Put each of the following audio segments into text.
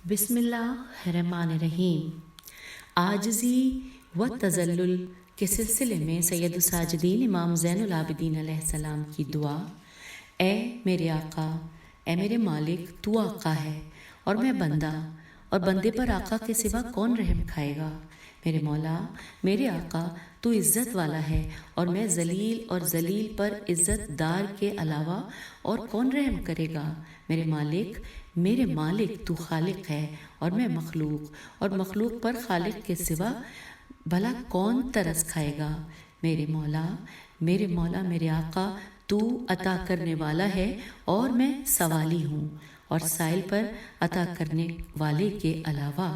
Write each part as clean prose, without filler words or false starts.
بسم اللہ الرحمن الرحیم۔ عاجزی و تذلل کے سلسلے میں سید الساجدین امام زین العابدین علیہ السلام کی دعا۔ اے میرے آقا، اے میرے مالک، تو آقا ہے اور میں بندہ، اور بندے پر آقا کے سوا کون رحم کھائے گا؟ میرے مولا، میرے آقا، تو عزت والا ہے اور میں ذلیل، اور ذلیل پر عزت دار کے علاوہ اور کون رحم کرے گا؟ میرے مالک، میرے مالک، تو خالق ہے اور میں مخلوق، اور مخلوق پر خالق کے سوا بھلا کون ترس کھائے گا؟ میرے مولا، میرے مولا، میرے آقا، تو عطا کرنے والا ہے اور میں سوالی ہوں، اور سائل پر عطا کرنے والے کے علاوہ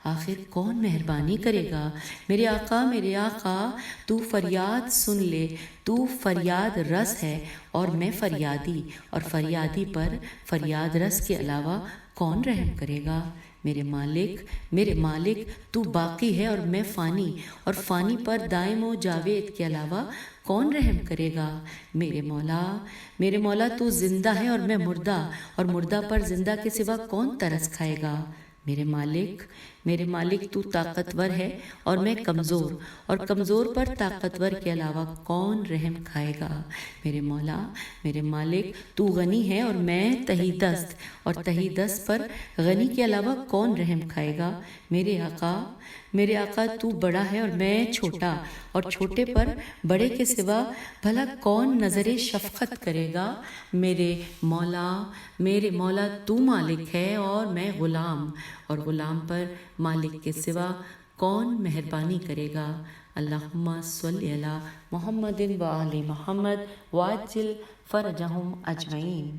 آخر کون مہربانی کرے گا؟ میرے آقا، میرے آقا، تو فریاد سن لے، تو فریاد رس ہے اور میں فریادی، اور فریادی پر فریاد رس کے علاوہ کون رحم کرے گا؟ میرے مالک، میرے مالک، تو باقی ہے اور میں فانی، اور فانی پر دائم و جاوید کے علاوہ کون رحم کرے گا؟ میرے مولا، میرے مولا، تو زندہ ہے اور میں مردہ، اور مردہ پر زندہ کے سوا کون ترس کھائے گا؟ میرے مالک، میرے مالک، تو طاقتور ہے اور میں کمزور، اور کمزور پر طاقتور کے علاوہ کون رحم کھائے گا؟ میرے مولا، میرے مالک، تو غنی ہے اور میں تہی دست، اور تہی دست پر غنی کے علاوہ کون رحم کھائے گا؟ میرے آقا، میرے آقا، تو بڑا ہے اور میں چھوٹا، اور چھوٹے پر بڑے کے سوا بھلا کون نظر شفقت کرے گا؟ میرے مولا، میرے مولا، تو مالک ہے اور میں غلام، اور غلام پر مالک کے سوا کون مہربانی کرے گا؟ اللہم صلی علی محمد و آل محمد وعجل فرجہم اجمعین۔